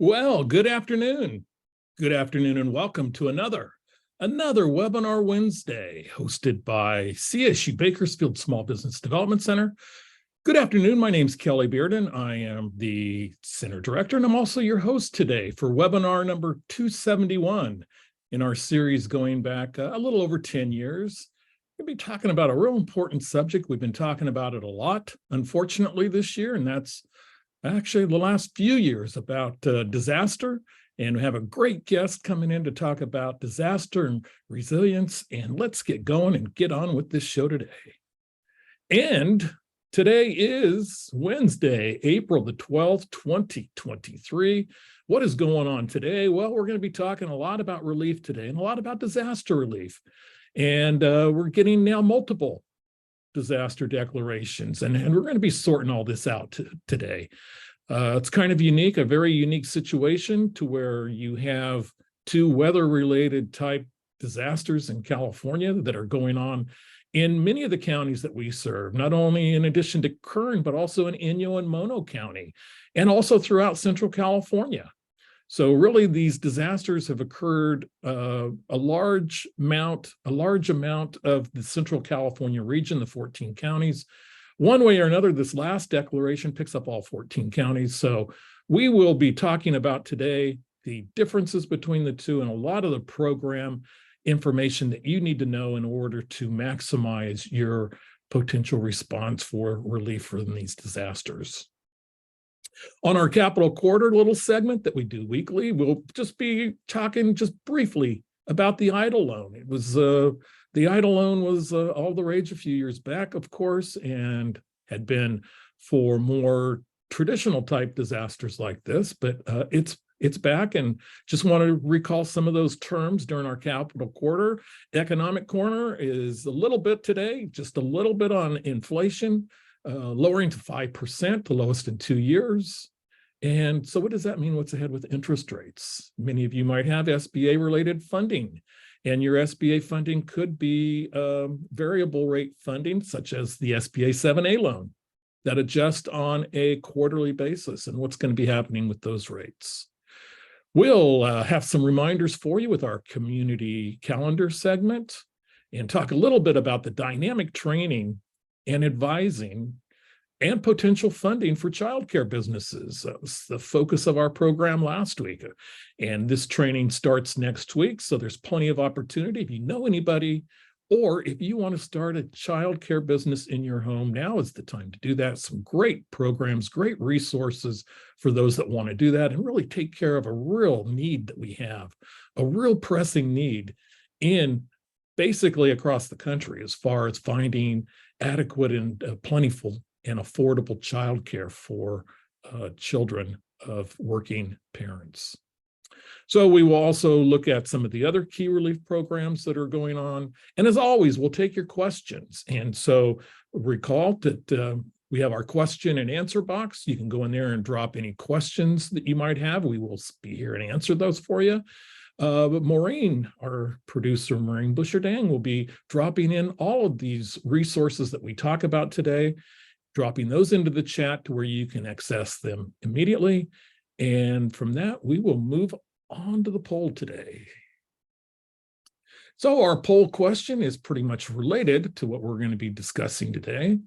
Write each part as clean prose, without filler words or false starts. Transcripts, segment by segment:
Well, good afternoon. Good afternoon and welcome to another Webinar Wednesday hosted by CSU Bakersfield Small Business Development Center. Good afternoon. My name is Kelly Bearden. I am the Center Director, and I'm also your host today for webinar number 271 in our series going back a little over 10 years. We'll be talking about a real important subject. We've been talking about it a lot, unfortunately, this year, and that's actually the last few years about disaster. And we have a great guest coming in to talk about disaster and resilience. And let's get going and get on with this show today. And today is Wednesday, April the 12th, 2023. What is going on today? Well, we're going to be talking a lot about relief today and a lot about disaster relief. And we're getting now multiple disaster declarations, and we're going to be sorting all this out today. It's kind of unique, a very unique situation to where you have two weather-related type disasters in California that are going on in many of the counties that we serve, not only in addition to Kern, but also in Inyo and Mono County, and also throughout Central California. So really, these disasters have occurred a large amount of the Central California region, the 14 counties. One way or another, this last declaration picks up all 14 counties. So we will be talking about today the differences between the two and a lot of the program information that you need to know in order to maximize your potential response for relief from these disasters. On our Capital Quarter little segment that we do weekly, we'll just be talking just briefly about the EIDL loan. It was the EIDL loan was all the rage a few years back, of course, and had been for more traditional type disasters like this, but it's back, and just want to recall some of those terms during our Capital Quarter. Economic Corner is a little bit today, just a little bit on inflation. Lowering to 5%, the lowest in 2 years. And so what does that mean? What's ahead with interest rates? Many of you might have SBA related funding, and your SBA funding could be variable rate funding, such as the SBA 7A loan that adjust on a quarterly basis, and what's going to be happening with those rates. We'll have some reminders for you with our community calendar segment and talk a little bit about the dynamic training and advising and potential funding for childcare businesses. That was the focus of our program last week. And this training starts next week, so there's plenty of opportunity. If you know anybody, or if you want to start a childcare business in your home, now is the time to do that. Some great programs, great resources for those that want to do that and really take care of a real need that we have, a real pressing need in basically across the country as far as finding adequate and plentiful and affordable childcare for children of working parents. So we will also look at some of the other key relief programs that are going on. And as always, we'll take your questions. And so recall that we have our question and answer box. You can go in there and drop any questions that you might have. We will be here and answer those for you. But Maureen, our producer, Maureen Busherdang, will be dropping in all of these resources that we talk about today, dropping those into the chat to where you can access them immediately. And from that, we will move on to the poll today. So our poll question is pretty much related to what we're going to be discussing today.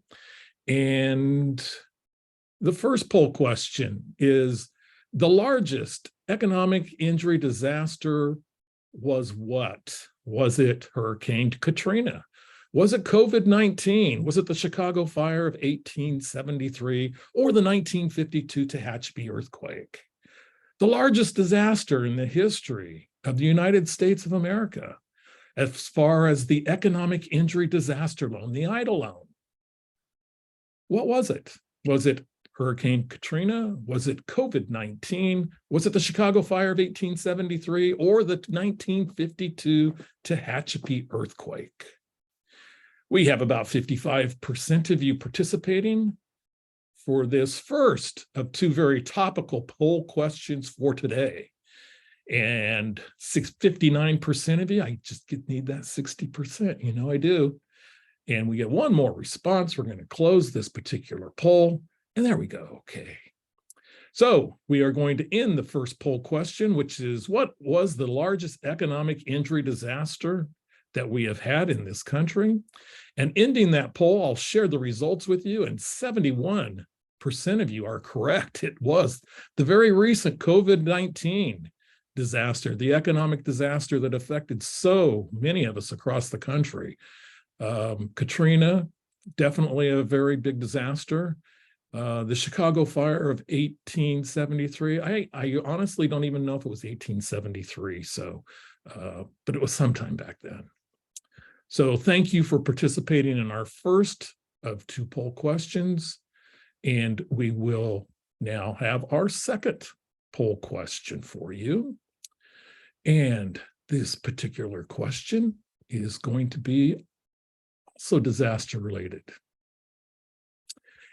And the first poll question is, the largest economic injury disaster was what? Was it Hurricane Katrina? Was it COVID-19? Was it the Chicago fire of 1873 or the 1952 Tehachapi earthquake? The largest disaster in the history of the United States of America, as far as the economic injury disaster loan, the EIDL loan. What was it? Was it Hurricane Katrina? Was it COVID-19? Was it the Chicago fire of 1873 or the 1952 Tehachapi earthquake? We have about 55% of you participating for this first of two very topical poll questions for today. And 59% of you, I just need that 60%, you know I do. And we get one more response. We're going to close this particular poll. And there we go. Okay. So we are going to end the first poll question, which is, what was the largest economic injury disaster that we have had in this country? And ending that poll, I'll share the results with you, and 71% of you are correct. It was the very recent COVID-19 disaster, the economic disaster that affected so many of us across the country. Katrina, definitely a very big disaster. The Chicago fire of 1873, I honestly don't even know if it was 1873, so, but it was sometime back then. So thank you for participating in our first of two poll questions, and we will now have our second poll question for you. And this particular question is going to be also disaster related.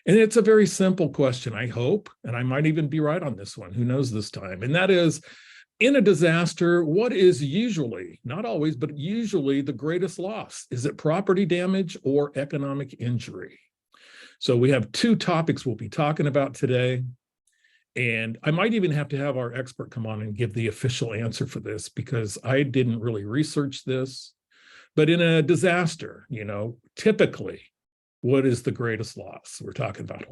And it's a very simple question, I hope, and I might even be right on this one, who knows this time, and that is, in a disaster, what is usually, not always, but usually the greatest loss? Is it property damage or economic injury? So we have two topics we'll be talking about today, and I might even have to have our expert come on and give the official answer for this, because I didn't really research this. But in a disaster, typically, what is the greatest loss? We're talking about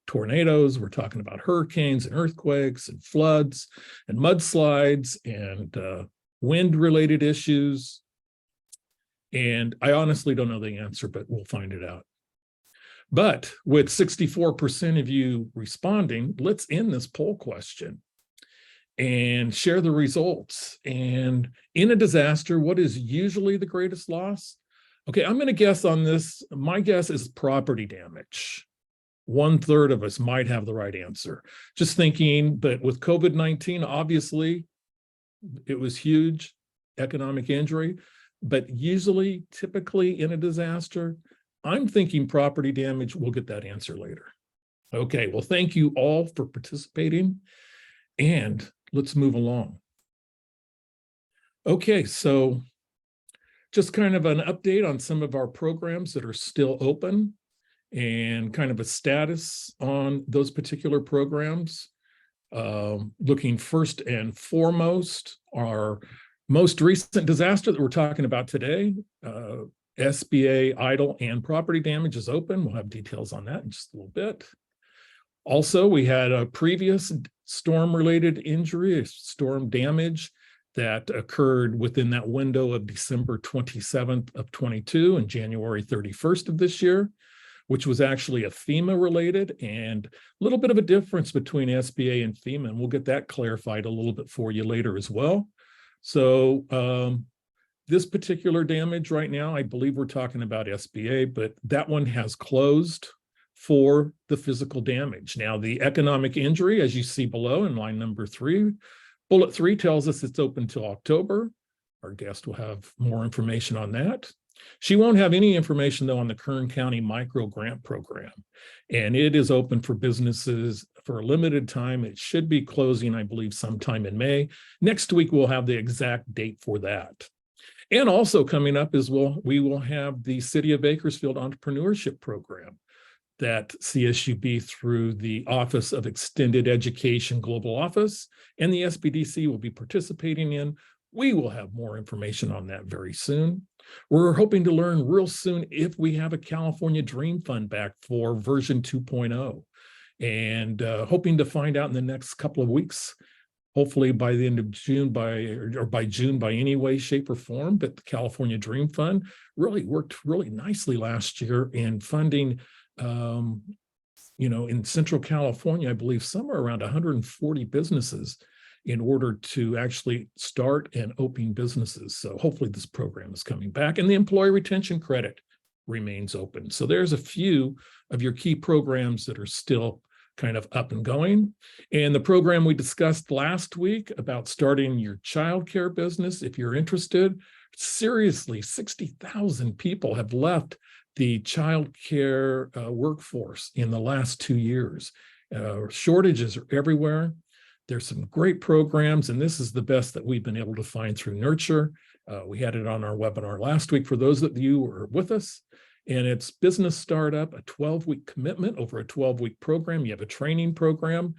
tornadoes, we're talking about hurricanes and earthquakes and floods and mudslides and wind-related issues. And I honestly don't know the answer, but we'll find it out. But with 64% of you responding, let's end this poll question and share the results. And in a disaster, what is usually the greatest loss? Okay, I'm going to guess on this. My guess is property damage. 1/3 of us might have the right answer. Just thinking, but with COVID-19, obviously, it was huge economic injury. But usually, typically in a disaster, I'm thinking property damage. We'll get that answer later. Okay, well, thank you all for participating. And let's move along. Okay, so just kind of an update on some of our programs that are still open and kind of a status on those particular programs. Looking first and foremost, our most recent disaster that we're talking about today, SBA idle and property damage is open. We'll have details on that in just a little bit. Also, we had a previous storm-related injury, storm damage that occurred within that window of December 27th of 22 and January 31st of this year, which was actually a FEMA related, and a little bit of a difference between SBA and FEMA, and we'll get that clarified a little bit for you later as well. So this particular damage right now, I believe we're talking about SBA, but that one has closed for the physical damage. Now, the economic injury, as you see below in line number 3, bullet 3 tells us it's open till October. Our guest will have more information on that. She won't have any information, though, on the Kern County Micro Grant Program, and it is open for businesses for a limited time. It should be closing, I believe, sometime in May. Next week, we'll have the exact date for that. And also coming up is we will have the City of Bakersfield Entrepreneurship Program that CSUB, through the Office of Extended Education Global Office and the SBDC, will be participating in. We will have more information on that very soon. We're hoping to learn real soon if we have a California Dream Fund back for version 2.0, and hoping to find out in the next couple of weeks, hopefully by the end of June, by June by any way, shape, or form. But the California Dream Fund really worked really nicely last year in funding in Central California, I believe somewhere around 140 businesses in order to actually start and open businesses. So hopefully this program is coming back, and the employee retention credit remains open. So there's a few of your key programs that are still kind of up and going. And the program we discussed last week about starting your childcare business, if you're interested, seriously, 60,000 people have left the childcare workforce in the last 2 years. Shortages are everywhere. There's some great programs, and this is the best that we've been able to find through Nurture. We had it on our webinar last week for those of you who were with us. And it's business startup, a 12-week commitment over a 12-week program. You have a training program.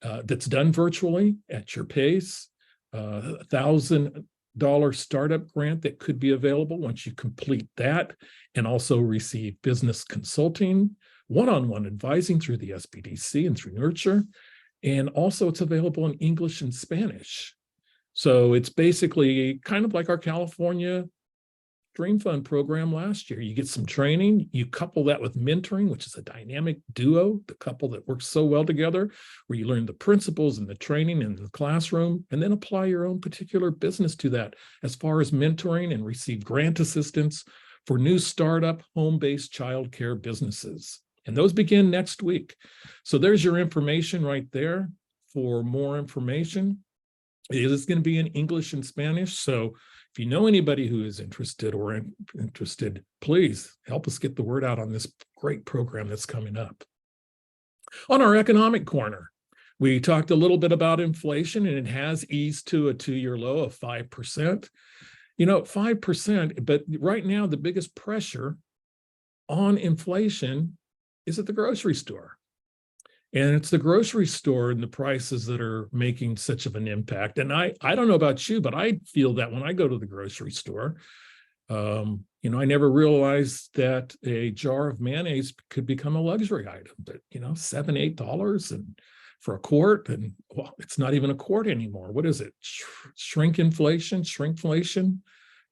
that's done virtually at your pace. $1,000 startup grant that could be available once you complete that, and also receive business consulting, one-on-one advising through the SBDC and through Nurture. And also it's available in English and Spanish. So it's basically kind of like our California Dream Fund program last year. You get some training, you couple that with mentoring, which is a dynamic duo, the couple that works so well together, where you learn the principles and the training in the classroom, and then apply your own particular business to that as far as mentoring, and receive grant assistance for new startup home-based childcare businesses. And those begin next week. So there's your information right there. For more information, it is going to be in English and Spanish. So if you know anybody who is interested, please help us get the word out on this great program that's coming up. On our economic corner, we talked a little bit about inflation, and it has eased to a 2-year low of 5%. 5%, but right now the biggest pressure on inflation is at the grocery store. And it's the grocery store and the prices that are making such of an impact. And I don't know about you, but I feel that when I go to the grocery store, I never realized that a jar of mayonnaise could become a luxury item. But, $7, $8 and for a quart, and well, it's not even a quart anymore. What is it? Shrinkflation.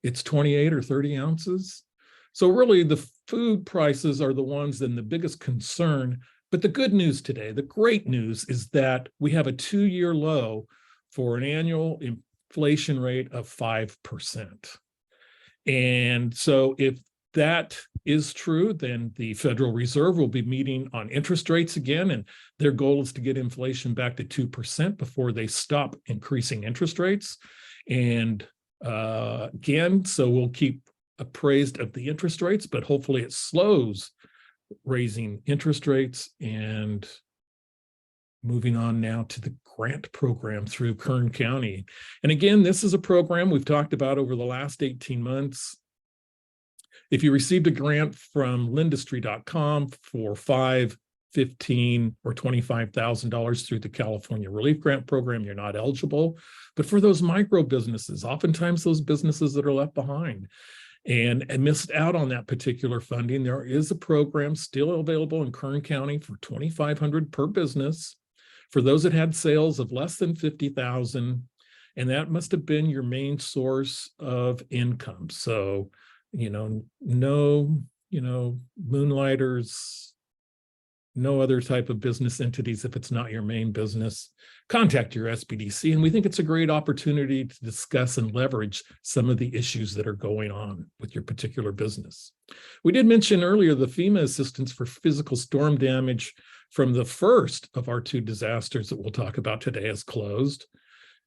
It's 28 or 30 ounces. So really the food prices are the ones that are the biggest concern. But the good news today, the great news, is that we have a 2-year low for an annual inflation rate of 5%. And so if that is true, then the Federal Reserve will be meeting on interest rates again, and their goal is to get inflation back to 2% before they stop increasing interest rates. And again, so we'll keep appraised of the interest rates, but hopefully it slows raising interest rates. And moving on now to the grant program through Kern County. And again, this is a program we've talked about over the last 18 months. If you received a grant from Lindustry.com for $5,000, $15,000, or $25,000 through the California Relief Grant Program, you're not eligible. But for those micro businesses, oftentimes those businesses that are left behind and missed out on that particular funding, there is a program still available in Kern County for $2,500 per business for those that had sales of less than $50,000, and that must have been your main source of income. So, no, moonlighters, no other type of business entities if it's not your main business. Contact your SBDC, and we think it's a great opportunity to discuss and leverage some of the issues that are going on with your particular business. We did mention earlier the FEMA assistance for physical storm damage from the first of our 2 disasters that we'll talk about today is closed.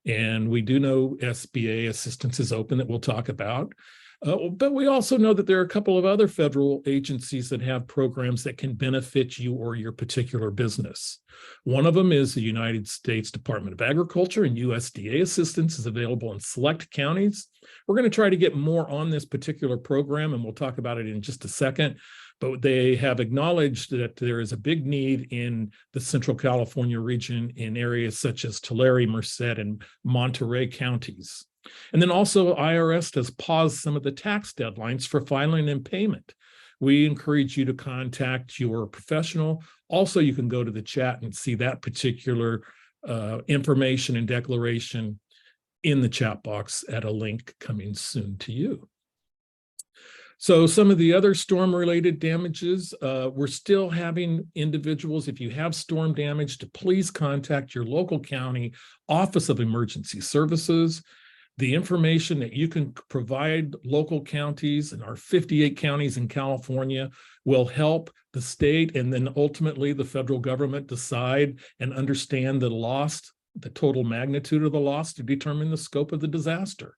And we do know SBA assistance is open that we'll talk about. But we also know that there are a couple of other federal agencies that have programs that can benefit you or your particular business. One of them is the United States Department of Agriculture, and USDA Assistance is available in select counties. We're going to try to get more on this particular program, and we'll talk about it in just a second. But they have acknowledged that there is a big need in the Central California region in areas such as Tulare, Merced, and Monterey counties. And then also IRS has paused some of the tax deadlines for filing and payment. We encourage you to contact your professional. Also, you can go to the chat and see that particular information and declaration in the chat box at a link coming soon to you. So some of the other storm-related damages, we're still having individuals, if you have storm damage, to please contact your local county Office of Emergency Services. The information that you can provide local counties and our 58 counties in California will help the state and then ultimately the federal government decide and understand the loss, the total magnitude of the loss, to determine the scope of the disaster.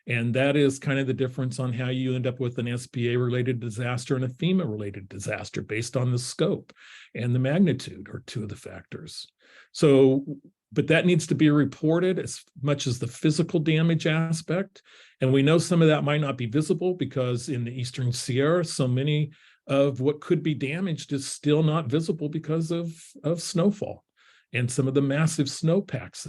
And that is kind of the difference on how you end up with an SBA-related disaster and a FEMA-related disaster based on the scope and the magnitude are 2 of the factors. So, but that needs to be reported as much as the physical damage aspect. And we know some of that might not be visible because in the Eastern Sierra, so many of what could be damaged is still not visible because of snowfall. and some of the massive snowpacks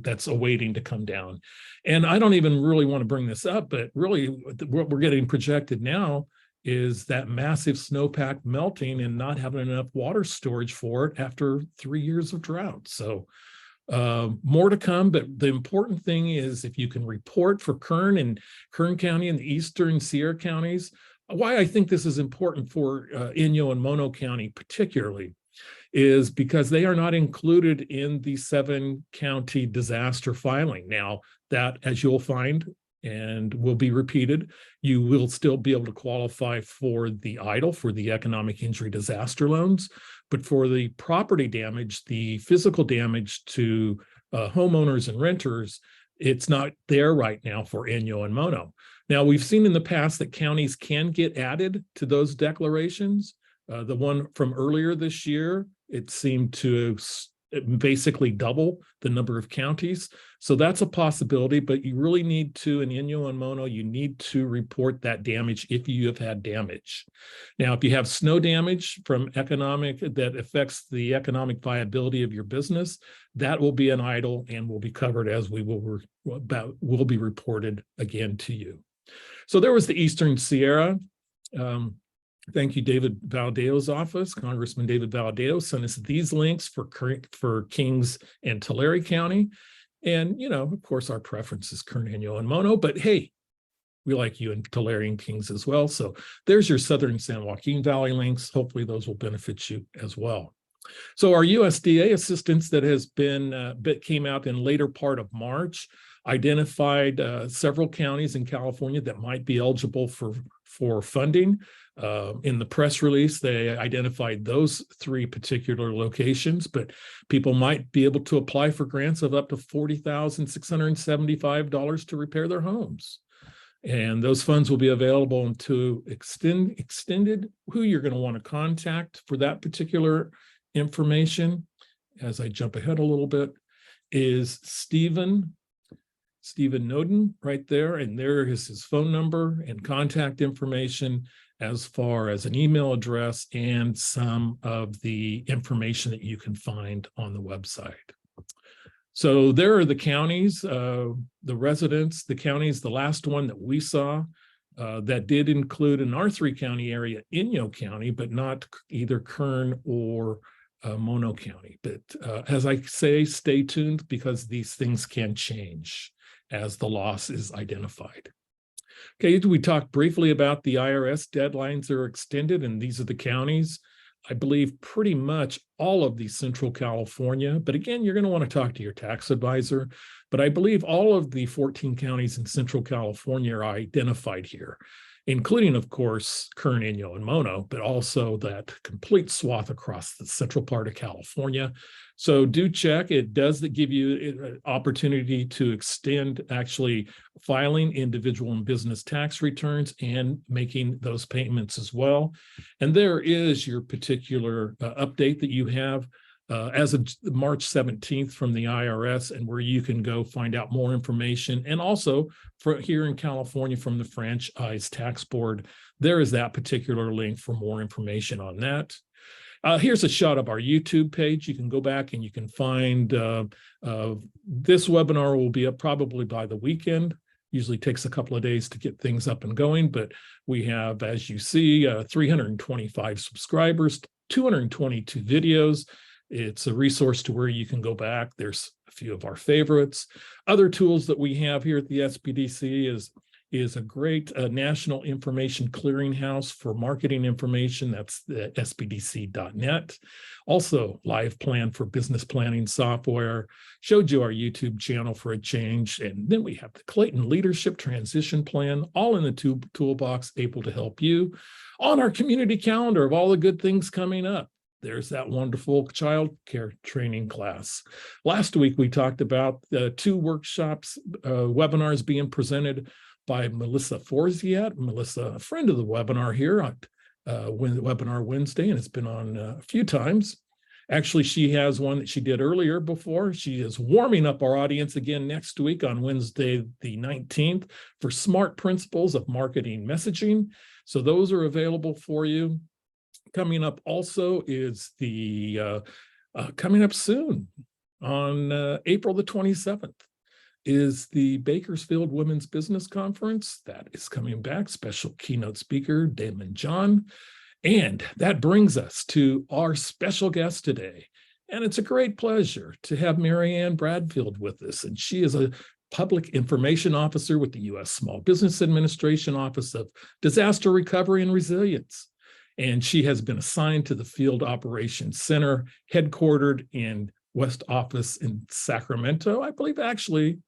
that's awaiting to come down. And I don't even really want to bring this up, but really what we're getting projected now is that massive snowpack melting and not having enough water storage for it after 3 years of drought. So more to come, but the important thing is if you can report for Kern and Kern County and the Eastern Sierra counties. Why I think this is important for Inyo and Mono County particularly is because they are not included in the 7-county disaster filing. Now, that, as you'll find and will be repeated, you will still be able to qualify for the EIDL, for the economic injury disaster loans, but for the property damage, the physical damage to homeowners and renters, it's not there right now for Inyo and Mono. Now, we've seen in the past that counties can get added to those declarations. The one from earlier this year, it seemed to basically double the number of counties. So that's a possibility, but you really need to, in Inyo and Mono, you need to report that damage if you have had damage. Now, if you have snow damage from economic that affects the economic viability of your business, that will be an EIDL and will be covered as we will be reported again to you. So there was the Eastern Sierra. Thank you, David Valdeo's office. Congressman David Valdeo sent us these links for Kings and Tulare County. And, you know, of course, our preference is Kern, Inyo, and Mono, but hey, we like you in Tulare and Kings as well. So there's your Southern San Joaquin Valley links. Hopefully those will benefit you as well. So our USDA assistance that has been, came out in later part of March, identified several counties in California that might be eligible for funding. In the press release, they identified those 3 particular locations, but people might be able to apply for grants of up to $40,675 to repair their homes. And those funds will be available until extended. Who you're going to want to contact for that particular information, as I jump ahead a little bit, is Stephen Noden right there. And there is his phone number and contact information, as far as an email address and some of the information that you can find on the website. So there are the counties, the residents, the counties. The last one that we saw that did include an R3 county area, Inyo County, but not either Kern or Mono County. But as I say, stay tuned because these things can change as the loss is identified. Okay, we talked briefly about the IRS deadlines that are extended, and these are the counties. I believe pretty much all of the Central California, but again, you're going to want to talk to your tax advisor, but I believe all of the 14 counties in Central California are identified here, including, of course, Kern, Inyo, and Mono, but also that complete swath across the central part of California. So do check. It does give you an opportunity to extend actually filing individual and business tax returns and making those payments as well. And there is your particular update that you have as of March 17th from the IRS, and where you can go find out more information. And also for here in California from the Franchise Tax Board, there is that particular link for more information on that. Here's a shot of our YouTube page. You can go back and you can find this webinar will be up probably by the weekend. Usually takes a couple of days to get things up and going, but we have, as you see, 325 subscribers, 222 videos. It's a resource to where you can go back. There's a few of our favorites. Other tools that we have here at the SBDC is a great national information clearinghouse for marketing information. That's the sbdc.net. Also, Live Plan for business planning software. Showed you our YouTube channel for a change. And then we have the Clayton Leadership Transition Plan, all in the toolbox, able to help you on our community calendar of all the good things coming up. There's that wonderful child care training class. Last week, we talked about the 2 workshops, webinars being presented by Melissa Forziat. Melissa, a friend of the webinar here on Webinar Wednesday, and it's been on a few times. Actually, she has one that she did earlier before. She is warming up our audience again next week on Wednesday, the 19th, for Smart Principles of Marketing Messaging. So those are available for you. Coming up also is the, coming up soon, on April the 27th is the Bakersfield Women's Business Conference. That is coming back. Special keynote speaker, Damon John. And that brings us to our special guest today. And it's a great pleasure to have Mary Anne Bradfield with us. And she is a Public Information Officer with the U.S. Small Business Administration Office of Disaster Recovery and Resilience. And she has been assigned to the Field Operations Center, headquartered in West Office in Sacramento. I believe, actually,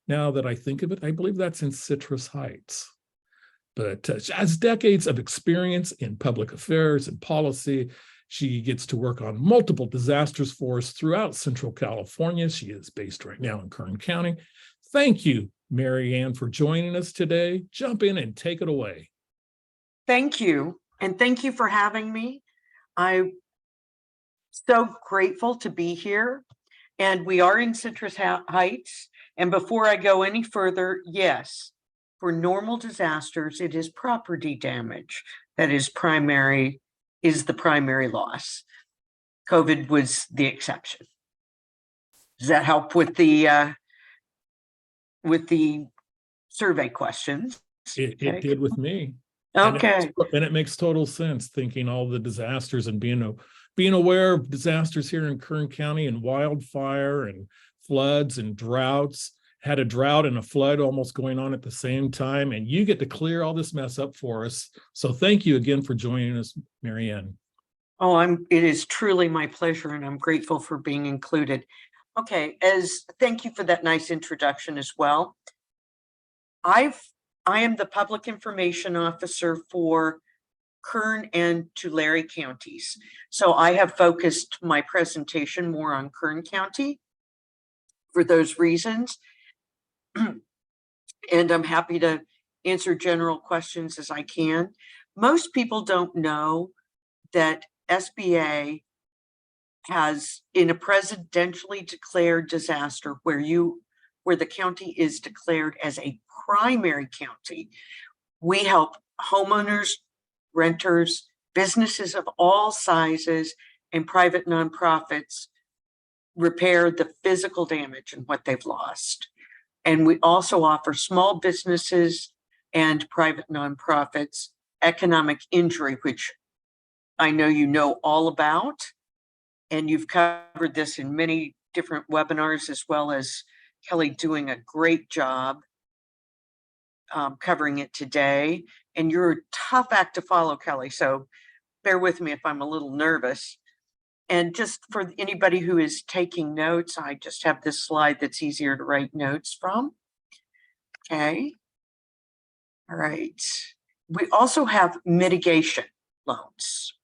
now that I think of it, I believe that's in Citrus Heights. But she has decades of experience in public affairs and policy. She gets to work on multiple disasters for us throughout Central California. She is based right now in Kern County. Thank you, Mary Anne, for joining us today. Jump in and take it away. Thank you. And thank you for having me. I'm so grateful to be here. And we are in Citrus Heights. And before I go any further, yes, for normal disasters, it is property damage that is the primary loss. COVID was the exception. Does that help with the survey questions? It did with me. Okay. And it makes total sense, thinking all the disasters and being aware of disasters here in Kern County and wildfire and floods and droughts. Had a drought and a flood almost going on at the same time, and you get to clear all this mess up for us. So thank you again for joining us, Mary Anne. Oh, it is truly my pleasure, and I'm grateful for being included. Okay, thank you for that nice introduction as well. I am the Public Information Officer for Kern and Tulare counties. So I have focused my presentation more on Kern County for those reasons. And I'm happy to answer general questions as I can. Most people don't know that SBA has, in a presidentially declared disaster where the county is declared as a primary county, we help homeowners, renters, businesses of all sizes, and private nonprofits repair the physical damage and what they've lost. And we also offer small businesses and private nonprofits economic injury, which I know you know all about. And you've covered this in many different webinars, as well as Kelly doing a great job covering it today. And you're a tough act to follow, Kelly. So bear with me if I'm a little nervous. And just for anybody who is taking notes, I just have this slide that's easier to write notes from. Okay. All right. We also have mitigation loans.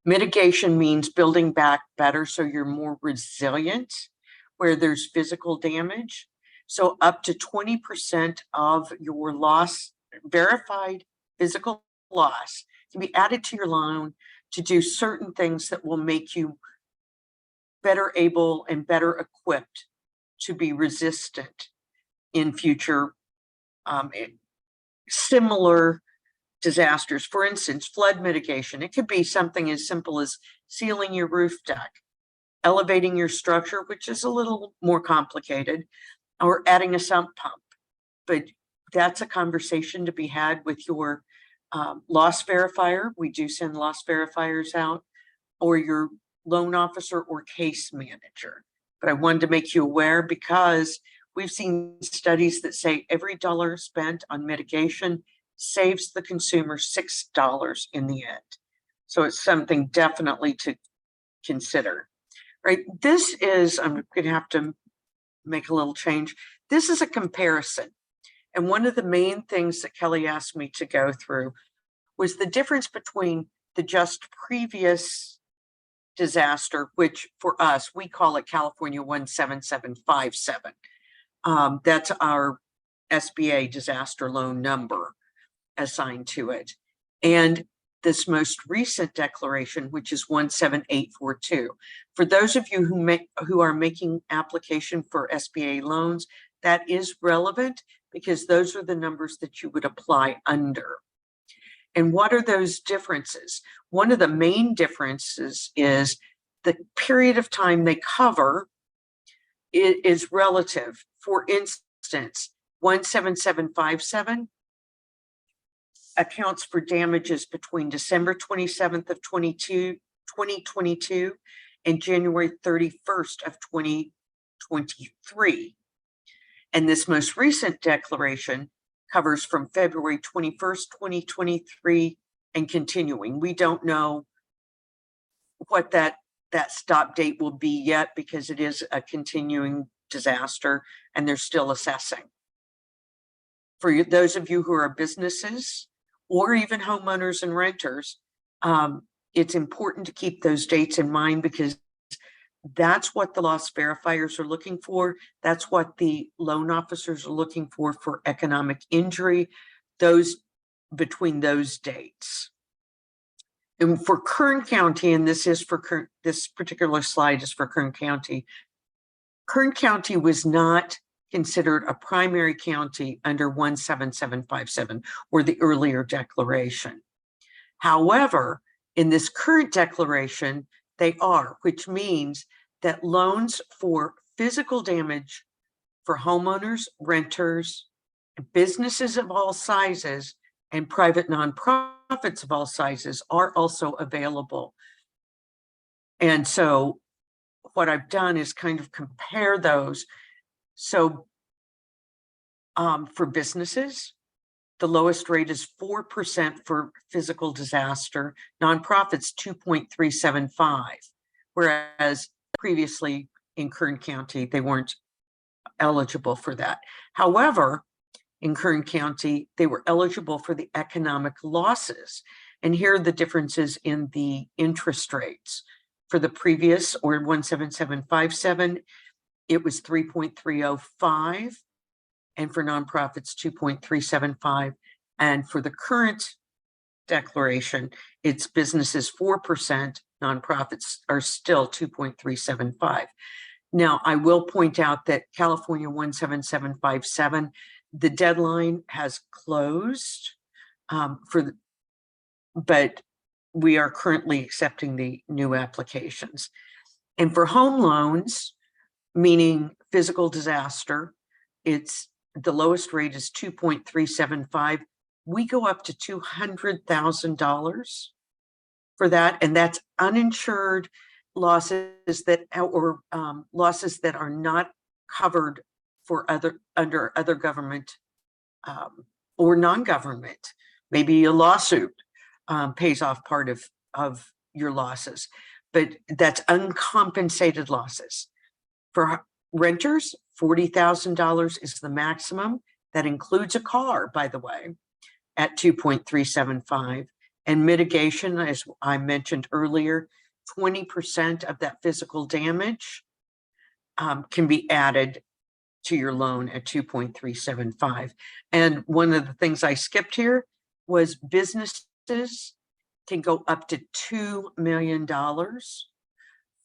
Mitigation means building back better so you're more resilient where there's physical damage. So up to 20% of your loss, verified physical loss, can be added to your loan to do certain things that will make you better able and better equipped to be resistant in future similar disasters. For instance, flood mitigation. It could be something as simple as sealing your roof deck, elevating your structure, which is a little more complicated, or adding a sump pump. But that's a conversation to be had with your loss verifier. We do send loss verifiers out, or your loan officer or case manager. But I wanted to make you aware because we've seen studies that say every dollar spent on mitigation saves the consumer $6 in the end. So it's something definitely to consider, right? This is, I'm going to have to make a little change. This is a comparison. And one of the main things that Kelly asked me to go through was the difference between the just previous disaster, which for us, we call it California 17757. That's our SBA disaster loan number assigned to it. And this most recent declaration, which is 17842. For those of you who are making application for SBA loans, that is relevant because those are the numbers that you would apply under. And what are those differences? One of the main differences is the period of time they cover is relative. For instance, 17757 accounts for damages between December 27th of 2022 and January 31st of 2023. And this most recent declaration covers from February 21st, 2023 and continuing. We don't know what that stop date will be yet, because it is a continuing disaster and they're still assessing. For those of you who are businesses or even homeowners and renters, it's important to keep those dates in mind, because that's what the loss verifiers are looking for. That's what the loan officers are looking for economic injury, those between those dates. And for Kern County, and this is for this particular slide is for Kern County. Kern County was not considered a primary county under 17757 or the earlier declaration. However, in this current declaration, they are, which means that loans for physical damage for homeowners, renters, businesses of all sizes, and private nonprofits of all sizes are also available. And so what I've done is kind of compare those. So for businesses, the lowest rate is 4% for physical disaster, nonprofits 2.375, whereas previously in Kern County, they weren't eligible for that. However, in Kern County, they were eligible for the economic losses. And here are the differences in the interest rates. For the previous, or 17757, it was 3.305, and for nonprofits, 2.375. And for the current declaration, it's businesses 4%, nonprofits are still 2.375. Now, I will point out that California 17757, the deadline has closed but we are currently accepting the new applications. And for home loans, meaning physical disaster, it's the lowest rate is 2.375. We go up to $200,000 for that, and that's uninsured losses that losses that are not covered for under other government or non-government. Maybe a lawsuit pays off part of your losses, but that's uncompensated losses. For renters, $40,000 is the maximum. That includes a car, by the way, at 2.375. And mitigation, as I mentioned earlier, 20% of that physical damage can be added to your loan at 2.375. And one of the things I skipped here was businesses can go up to $2 million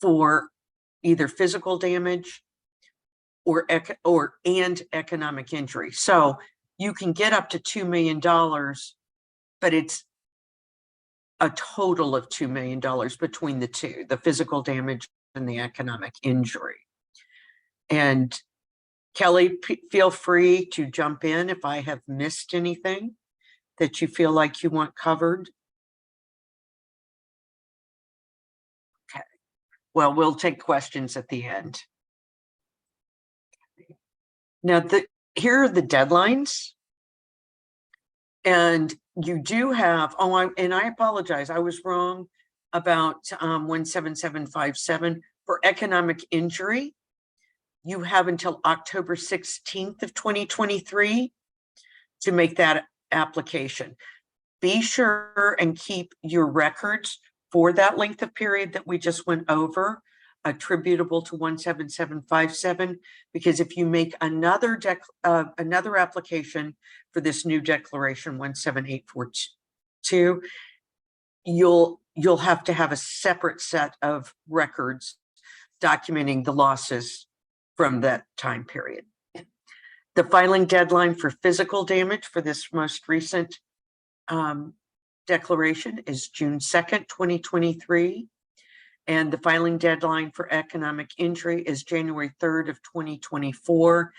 for either physical damage or economic injury. So you can get up to $2 million, but it's a total of $2 million between the two, the physical damage and the economic injury. And Kelly, feel free to jump in if I have missed anything that you feel like you want covered. Okay, well, we'll take questions at the end. Now, here are the deadlines. And you do have, and I apologize, I was wrong about 17757. For economic injury, you have until October 16th of 2023 to make that application. Be sure and keep your records for that length of period that we just went over, attributable to 17757, because if you make another application for this new declaration 17842, you'll have to have a separate set of records documenting the losses from that time period. The filing deadline for physical damage for this most recent declaration is June 2nd, 2023. And the filing deadline for economic injury is January 3rd of 2024.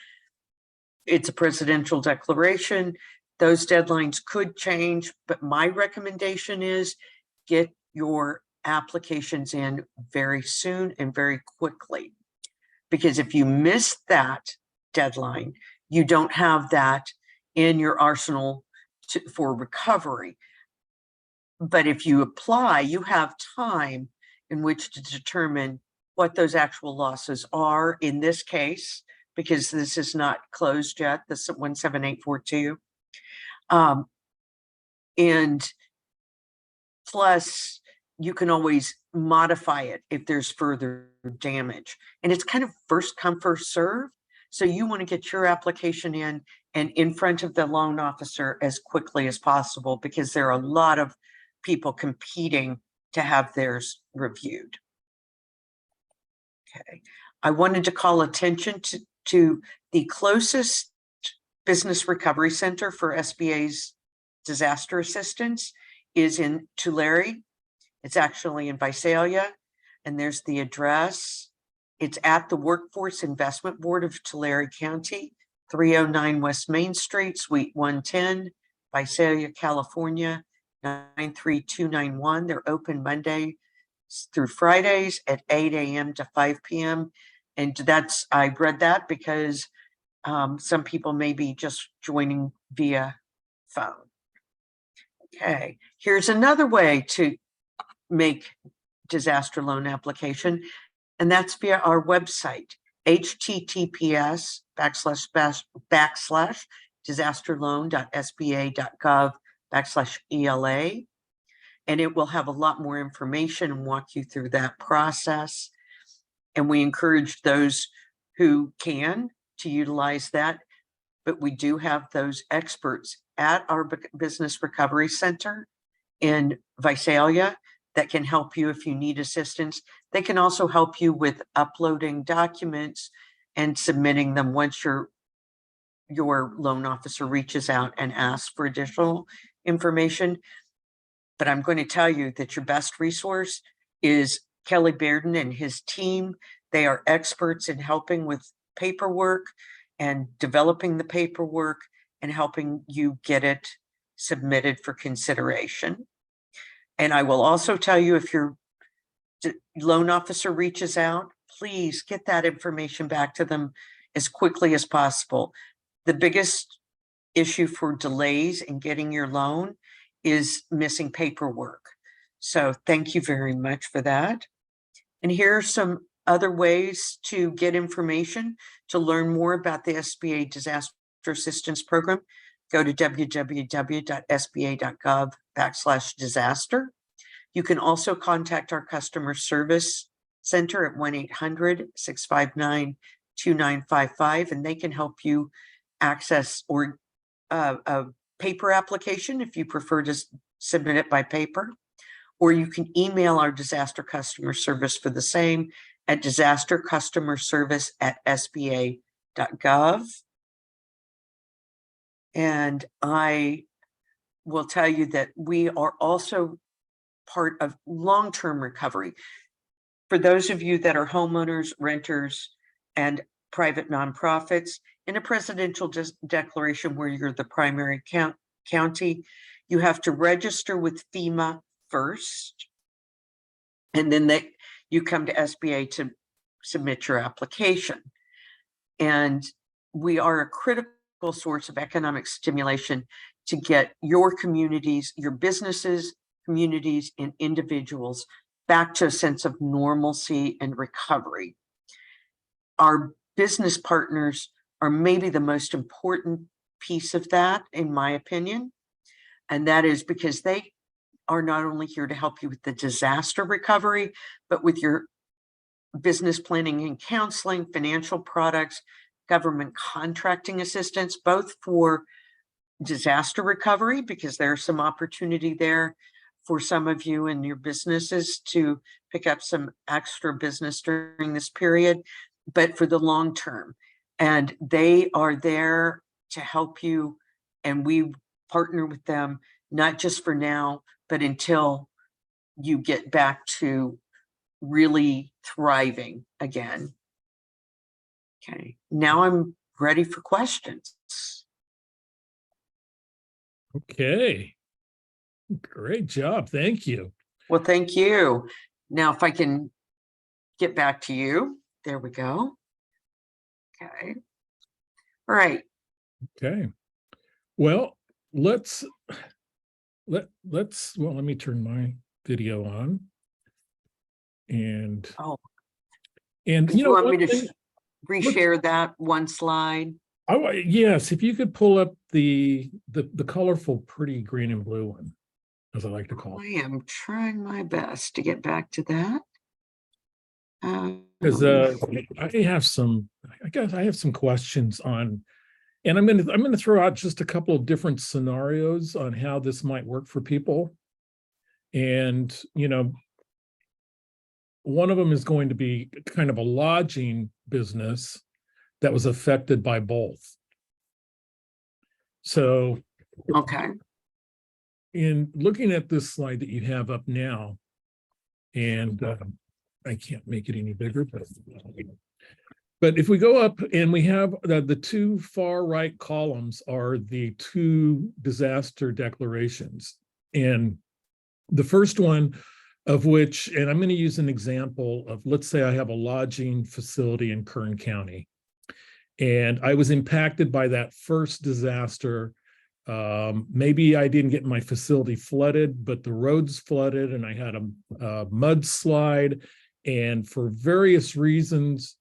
It's a presidential declaration. Those deadlines could change, but my recommendation is get your applications in very soon and very quickly. Because if you miss that deadline, you don't have that in your arsenal for recovery. But if you apply, you have time in which to determine what those actual losses are in this case, because this is not closed yet, this 17842. And plus, you can always modify it if there's further damage. And it's kind of first come, first serve. So you want to get your application in and in front of the loan officer as quickly as possible, because there are a lot of people competing to have theirs reviewed. Okay, I wanted to call attention to the closest business recovery center for SBA's disaster assistance is in Tulare. It's actually in Visalia, and there's the address. It's at the Workforce Investment Board of Tulare County, 309 West Main Street, Suite 110, Visalia, California, 93291. They're open Monday through Fridays at 8 a.m. to 5 p.m. And I read that because some people may be just joining via phone. Okay, here's another way to make disaster loan application, and that's via our website, https://disasterloan.sba.gov/ELA. And it will have a lot more information and walk you through that process. And we encourage those who can to utilize that. But we do have those experts at our Business Recovery Center in Visalia that can help you if you need assistance. They can also help you with uploading documents and submitting them once your loan officer reaches out and asks for additional information. But I'm going to tell you that your best resource is Kelly Bearden and his team. They are experts in helping with paperwork and developing the paperwork and helping you get it submitted for consideration. And I will also tell you, if your loan officer reaches out, please get that information back to them as quickly as possible. The biggest issue for delays in getting your loan is missing paperwork. So thank you very much for that. And here are some other ways to get information to learn more about the SBA Disaster Assistance Program. Go to www.sba.gov/disaster. You can also contact our customer service center at 1-800-659-2955, and they can help you access or a paper application if you prefer to submit it by paper, or you can email our disaster customer service for the same at disastercustomerservice@sba.gov. And I will tell you that we are also part of long-term recovery. For those of you that are homeowners, renters, and private nonprofits, in a presidential declaration where you're the primary county, you have to register with FEMA first, and then you come to SBA to submit your application. And we are a critical source of economic stimulation to get your communities, your businesses, communities, and individuals back to a sense of normalcy and recovery. Our business partners are maybe the most important piece of that, in my opinion. And that is because they are not only here to help you with the disaster recovery, but with your business planning and counseling, financial products, government contracting assistance, both for disaster recovery, because there's some opportunity there for some of you and your businesses to pick up some extra business during this period, but for the long term. And they are there to help you, and we partner with them, not just for now, but until you get back to really thriving again. Okay, now I'm ready for questions. Okay. Great job. Thank you. Well, thank you. Now, if I can get back to you. There we go. Okay. All right. Okay. Well, let me turn my video on. And you you know, want me to reshare that one slide? Yes, if you could pull up the colorful, pretty green and blue one, as I like to call it. I am trying my best to get back to that. Because I have some questions on, and I'm gonna throw out just a couple of different scenarios on how this might work for people. And you know, one of them is going to be kind of a lodging business that was affected by both. So, okay. in looking at this slide that you have up now, and I can't make it any bigger, but if we go up and we have the two far right columns are the two disaster declarations. And the first one of which, and I'm going to use an example of, let's say I have a lodging facility in Kern County, and I was impacted by that first disaster. Maybe I didn't get my facility flooded, but the roads flooded and I had a mudslide. And for various reasons,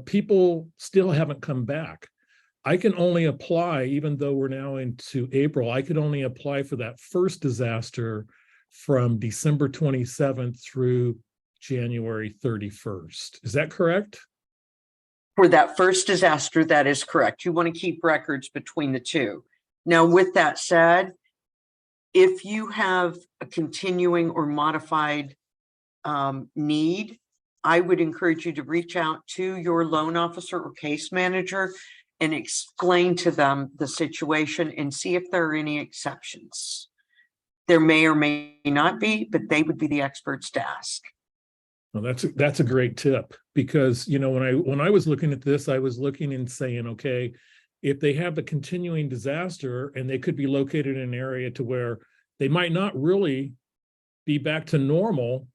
people still haven't come back. I can only apply, even though we're now into April, I could only apply for that first disaster from December 27th through January 31st. Is that correct? For that first disaster, that is correct. You want to keep records between the two. Now, with that said, if you have a continuing or modified need, I would encourage you to reach out to your loan officer or case manager and explain to them the situation and see if there are any exceptions. There may or may not be, but they would be the experts to ask. Well, that's a great tip, because you know, when I was looking at this, I was looking and saying, okay, if they have the continuing disaster and they could be located in an area to where they might not really be back to normal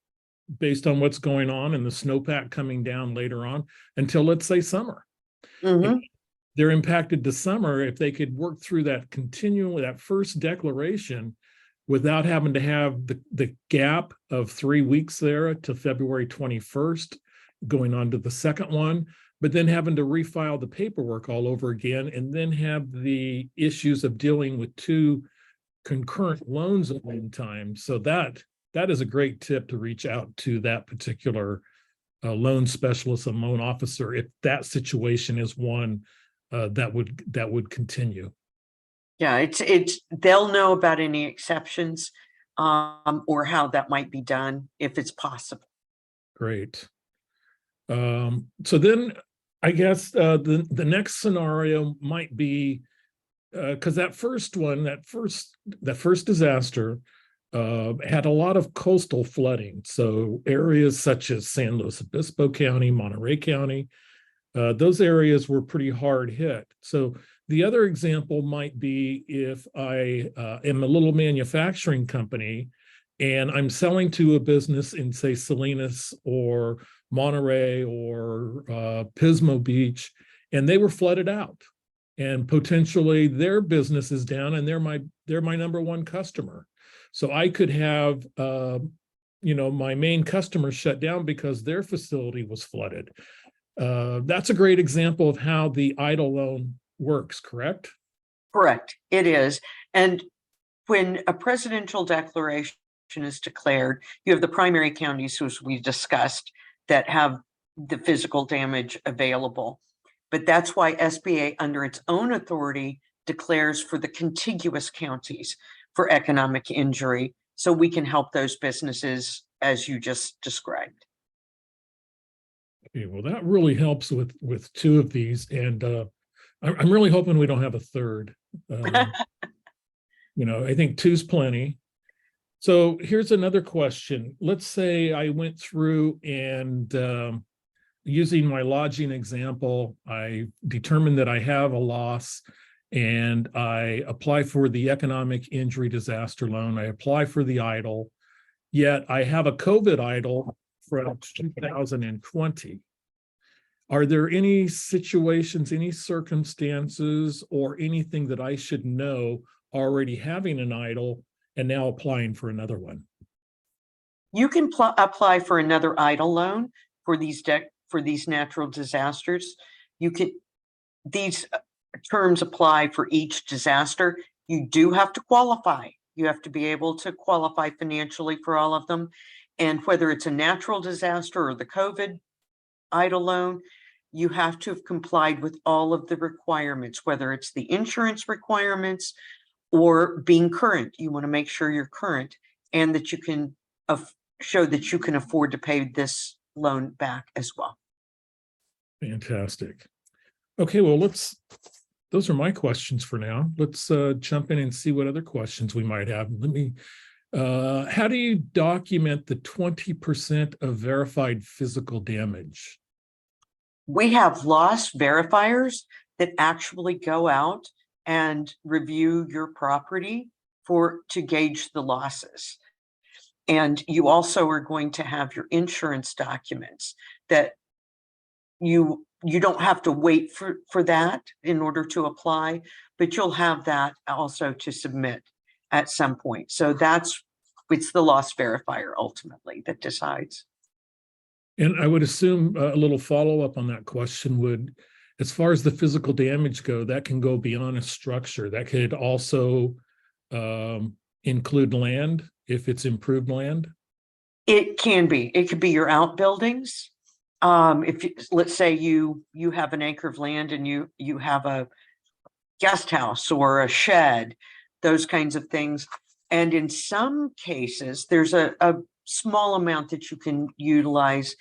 based on what's going on and the snowpack coming down later on until, let's say, summer. Mm-hmm. They're impacted to summer. If they could work through that continually, that first declaration, without having to have the gap of 3 weeks there to February 21st, going on to the second one, but then having to refile the paperwork all over again, and then have the issues of dealing with two concurrent loans at one time. So that is a great tip, to reach out to that particular loan specialist and loan officer if that situation is one that would continue. Yeah, it's they'll know about any exceptions or how that might be done if it's possible. Great. So then I guess the next scenario might be, because that first disaster had a lot of coastal flooding. So areas such as San Luis Obispo County, Monterey County, those areas were pretty hard hit. So the other example might be if I am a little manufacturing company and I'm selling to a business in, say, Salinas or Monterey or Pismo Beach, and they were flooded out, and potentially their business is down, and they're my number one customer. So I could have my main customer shut down because their facility was flooded. That's a great example of how the EIDL loan works, correct? Correct, it is. And when a presidential declaration is declared, you have the primary counties, as we discussed, that have the physical damage available. But that's why SBA, under its own authority, declares for the contiguous counties for economic injury, so we can help those businesses as you just described. Okay, well, that really helps with two of these, and I'm really hoping we don't have a third. I think two's plenty. So here's another question. Let's say I went through and using my lodging example, I determined that I have a loss and I apply for the economic injury disaster loan. I apply for the EIDL, yet I have a COVID EIDL from 2020. Are there any situations, any circumstances, or anything that I should know already having an EIDL and now applying for another one? You can apply for another EIDL loan for these natural disasters. These terms apply for each disaster. You do have to qualify. You have to be able to qualify financially for all of them. And whether it's a natural disaster or the COVID EIDL loan, you have to have complied with all of the requirements, whether it's the insurance requirements or being current. You want to make sure you're current and that you can show that you can afford to pay this loan back as well. Fantastic. Okay, well, those are my questions for now. Let's jump in and see what other questions we might have. How do you document the 20% of verified physical damage? We have loss verifiers that actually go out and review your property to gauge the losses. And you also are going to have your insurance documents that you don't have to wait for that in order to apply, but you'll have that also to submit at some point. So it's the loss verifier ultimately that decides. And I would assume a little follow-up on that question would, as far as the physical damage go, that can go beyond a structure. That could also include land if it's improved land. It can be. It could be your outbuildings. Let's say you have an acre of land and you have a guest house or a shed, those kinds of things. And in some cases, there's a small amount that you can utilize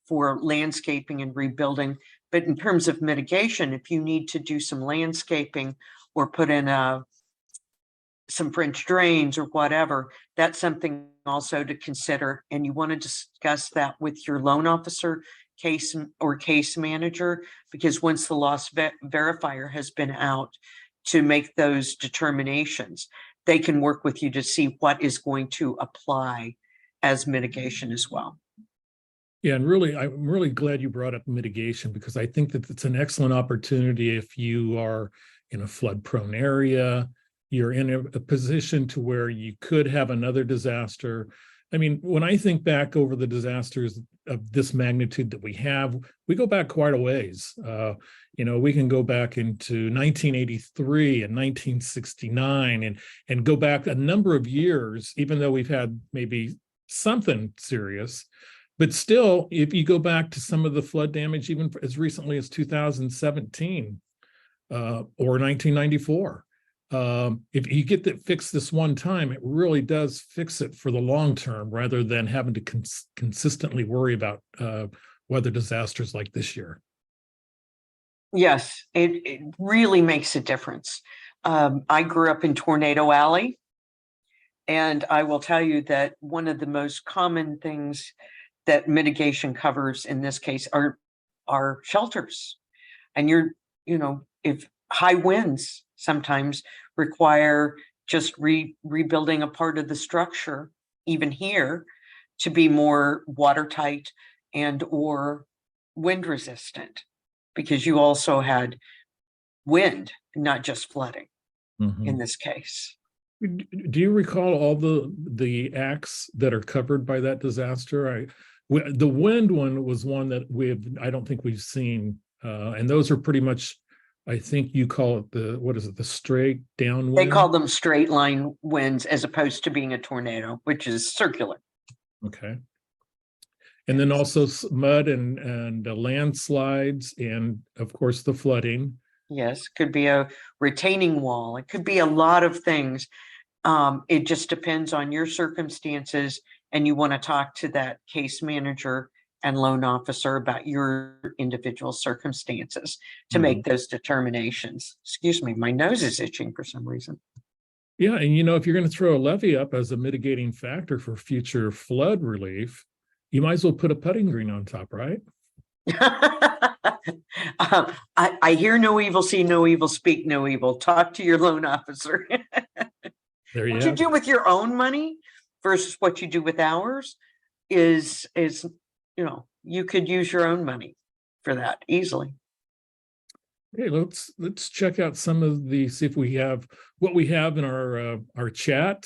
for landscaping and rebuilding. But in terms of mitigation, if you need to do some landscaping or put in some French drains or whatever, that's something also to consider. And you want to discuss that with your loan officer, case manager, because once the loss verifier has been out to make those determinations, they can work with you to see what is going to apply as mitigation as well. Yeah, and really, I'm really glad you brought up mitigation, because I think that it's an excellent opportunity if you are in a flood-prone area, you're in a position to where you could have another disaster. I mean, when I think back over the disasters of this magnitude that we have, we go back quite a ways. We can go back into 1983 and 1969 and go back a number of years, even though we've had maybe something serious. But still, if you go back to some of the flood damage, even as recently as 2017 or 1994, if you get that fixed this one time, it really does fix it for the long term, rather than having to consistently worry about weather disasters like this year. Yes, it really makes a difference. I grew up in Tornado Alley, and I will tell you that one of the most common things that mitigation covers in this case are shelters. And if high winds sometimes require just rebuilding a part of the structure, even here, to be more watertight and or wind resistant, because you also had wind, not just flooding in this case. Do you recall all the acts that are covered by that disaster? The wind one was one that I don't think we've seen, and those are pretty much, I think you call it the straight downwind? They call them straight line winds as opposed to being a tornado, which is circular. Okay. And then also mud and landslides, and of course the flooding. Yes, could be a retaining wall. It could be a lot of things. It just depends on your circumstances, and you want to talk to that case manager and loan officer about your individual circumstances to make those determinations. Excuse me, my nose is itching for some reason. Yeah, and if you're going to throw a levy up as a mitigating factor for future flood relief, you might as well put a putting green on top, right? I hear no evil, see no evil, speak no evil. Talk to your loan officer. There you What you have do it. with your own money versus what you do with ours is you could use your own money for that easily. Hey, let's check out see if we have what we have in our chat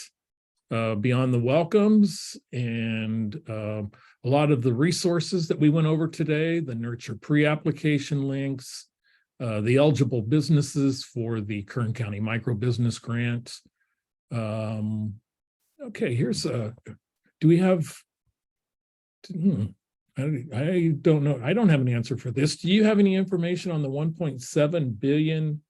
beyond the welcomes and a lot of the resources that we went over today, the nurture pre-application links, the eligible businesses for the Kern County Micro Business Grant. Okay, here's do we have, I don't know. I don't have an answer for this. Do you have any information on the $1.7 billion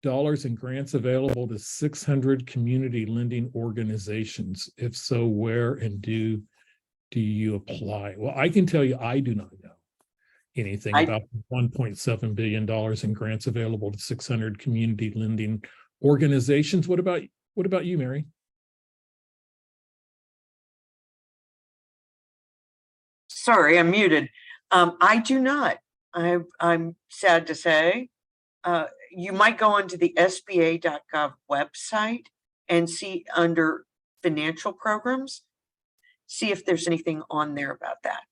in grants available to 600 community lending organizations? If so, where and do you apply? Well, I can tell you, I do not know anything about $1.7 billion in grants available to 600 community lending organizations. What about you, Mary? Sorry, I'm muted. I do not. I'm sad to say. You might go onto the SBA.gov website and see under financial programs, see if there's anything on there about that.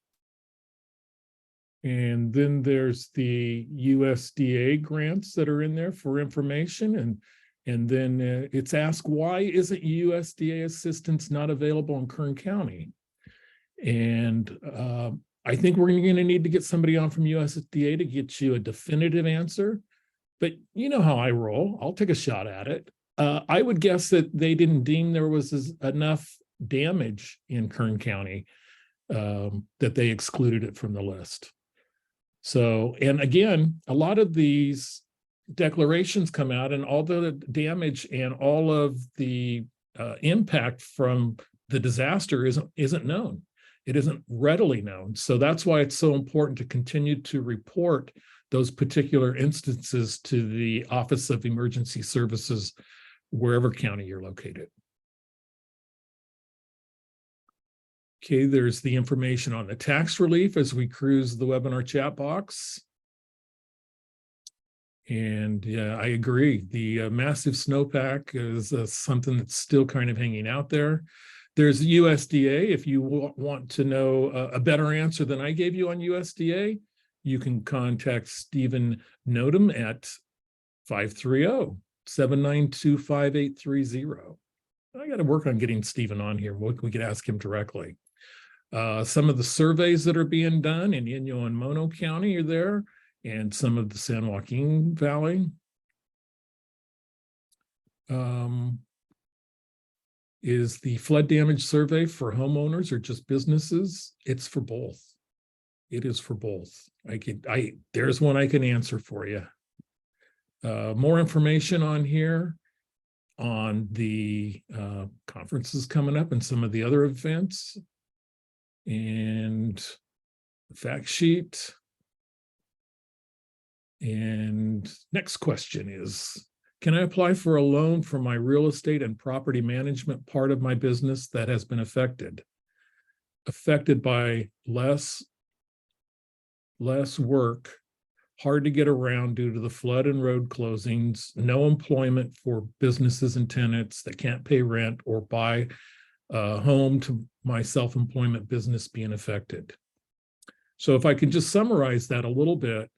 And then there's the USDA grants that are in there for information. And then it's asked, why isn't USDA assistance not available in Kern County? And I think we're going to need to get somebody on from USDA to get you a definitive answer. But you know how I roll. I'll take a shot at it. I would guess that they didn't deem there was enough damage in Kern County that they excluded it from the list. So, and again, a lot of these declarations come out and all the damage and all of the impact from the disaster isn't known. It isn't readily known. So that's why it's so important to continue to report those particular instances to the Office of Emergency Services, wherever county you're located. Okay, there's the information on the tax relief as we cruise the webinar chat box. And yeah, I agree. The massive snowpack is something that's still kind of hanging out there. There's USDA. If you want to know a better answer than I gave you on USDA, you can contact Stephen Nodum at 530-792-5830. I got to work on getting Stephen on here. We could ask him directly. Some of the surveys that are being done in Inyo and Mono County are there, and some of the San Joaquin Valley. Is the flood damage survey for homeowners or just businesses? It's for both. It is for both. There's one I can answer for you. More information on here on the conferences coming up and some of the other events. And the fact sheet. And next question is, can I apply for a loan for my real estate and property management part of my business that has been affected by less work, hard to get around due to the flood and road closings, no employment for businesses and tenants that can't pay rent or buy a home to my self-employment business being affected? So if I could just summarize that a little bit,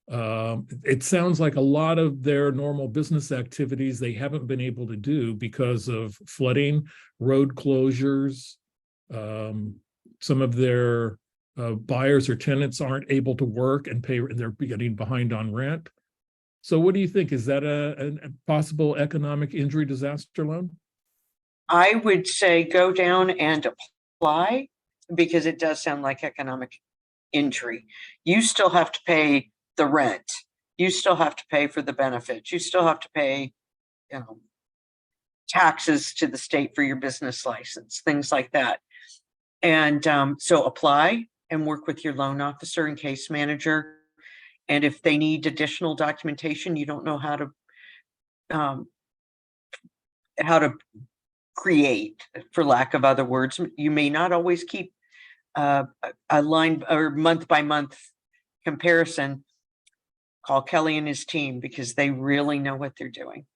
it sounds like a lot of their normal business activities they haven't been able to do because of flooding, road closures. Some of their buyers or tenants aren't able to work and pay, and they're getting behind on rent. So what do you think? Is that a possible economic injury disaster loan? I would say go down and apply, because it does sound like economic injury. You still have to pay the rent. You still have to pay for the benefits. You still have to pay, taxes to the state for your business license, things like that. And so apply and work with your loan officer and case manager. And if they need additional documentation, you don't know how to how to create, for lack of other words. You may not always keep a line or month by month comparison. Call Kelly and his team because they really know what they're doing.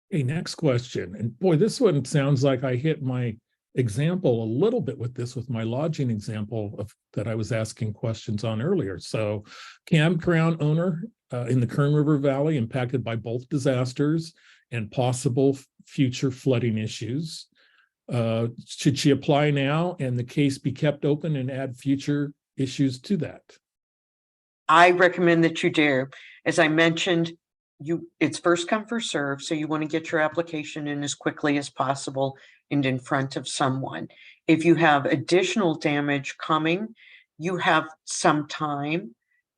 Hey, next question. And boy, this one sounds like I hit my example a little bit with this, with my lodging example that I was asking questions on earlier. So campground owner in the Kern River Valley impacted by both disasters and possible future flooding issues. Should she apply now and the case be kept open and add future issues to that? I recommend that you do. As I mentioned, it's first come, first serve. So you want to get your application in as quickly as possible and in front of someone. If you have additional damage coming, you have some time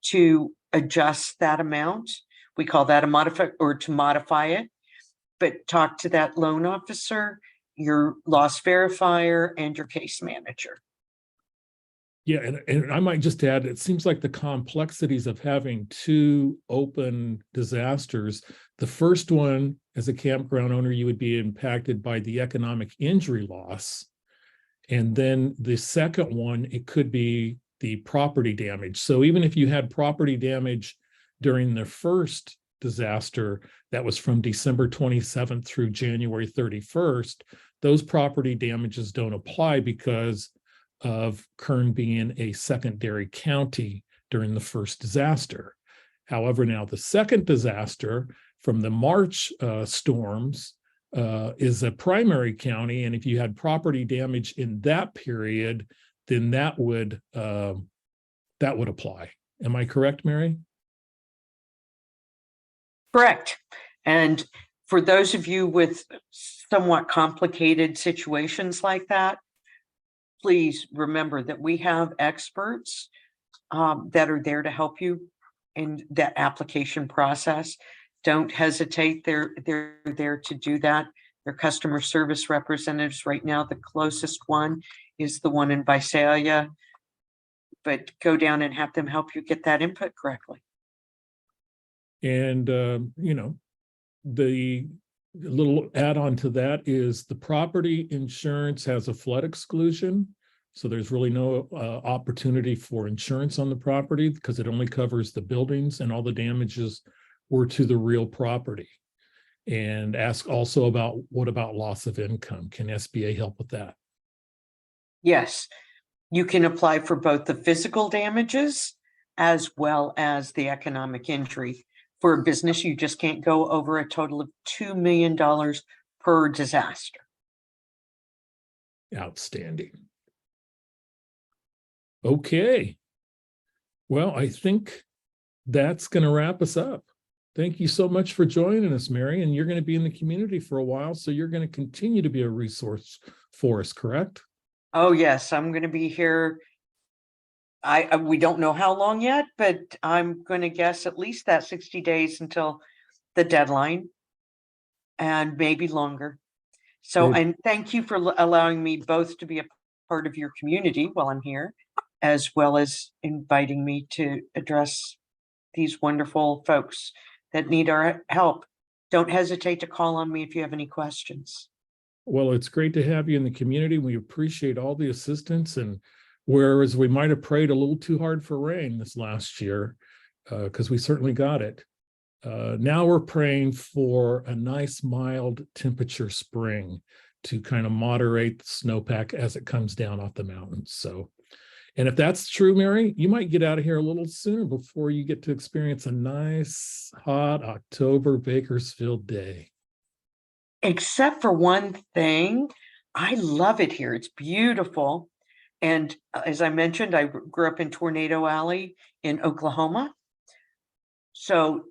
to adjust that amount. We call that a modify, or to modify it. But talk to that loan officer, your loss verifier, and your case manager. Yeah, and I might just add, it seems like the complexities of having two open disasters. The first one, as a campground owner, you would be impacted by the economic injury loss. And then the second one, it could be the property damage. So even if you had property damage during the first disaster that was from December 27th through January 31st, those property damages don't apply because of Kern being a secondary county during the first disaster. However, now the second disaster from the March storms is a primary county, and if you had property damage in that period, then that would apply. Am I correct, Mary? Correct. And for those of you with somewhat complicated situations like that, please remember that we have experts that are there to help you in that application process. Don't hesitate. They're there to do that. They're customer service representatives. Right now, the closest one is the one in Visalia, but go down and have them help you get that input correctly. And, the little add-on to that is the property insurance has a flood exclusion. So there's really no opportunity for insurance on the property because it only covers the buildings, and all the damages were to the real property. And ask also about, what about loss of income? Can SBA help with that? Yes, you can apply for both the physical damages as well as the economic injury. For a business, you just can't go over a total of $2 million per disaster. Outstanding. Okay. Well, I think that's going to wrap us up. Thank you so much for joining us, Mary. And you're going to be in the community for a while, so you're going to continue to be a resource for us, correct? Oh, yes, I'm going to be here. We don't know how long yet, but I'm going to guess at least that 60 days until the deadline, and maybe longer. So, Good. and thank you for allowing me both to be a part of your community while I'm here, as well as inviting me to address these wonderful folks that need our help. Don't hesitate to call on me if you have any questions. Well, it's great to have you in the community. We appreciate all the assistance, and whereas we might have prayed a little too hard for rain this last year, because we certainly got it. Now we're praying for a nice mild temperature spring to kind of moderate the snowpack as it comes down off the mountains. So, and if that's true, Mary, you might get out of here a little sooner before you get to experience a nice hot October Bakersfield day. Except for one thing, I love it here. It's beautiful. And as I mentioned, I grew up in Tornado Alley in Oklahoma. So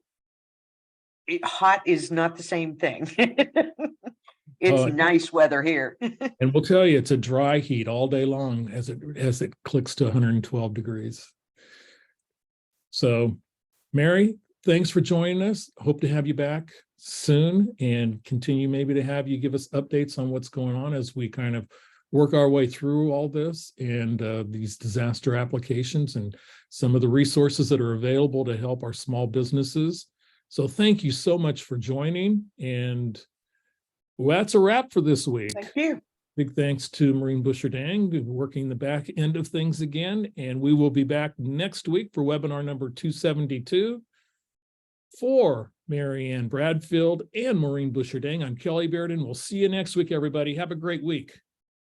hot is not the same thing. It's nice weather here. And we'll tell you, it's a dry heat all day long as it clicks to 112 degrees. So, Mary, thanks for joining us. Hope to have you back soon and continue maybe to have you give us updates on what's going on as we kind of work our way through all this and these disaster applications and some of the resources that are available to help our small businesses. So thank you so much for joining, and Well, that's a wrap for this week. Thank you. Big thanks to Maureen Busher-Dang, working the back end of things again. And we will be back next week for webinar number 272. For Mary Anne Bradfield and Maureen Busher-Dang, I'm Kelly Bearden. We'll see you next week, everybody. Have a great week.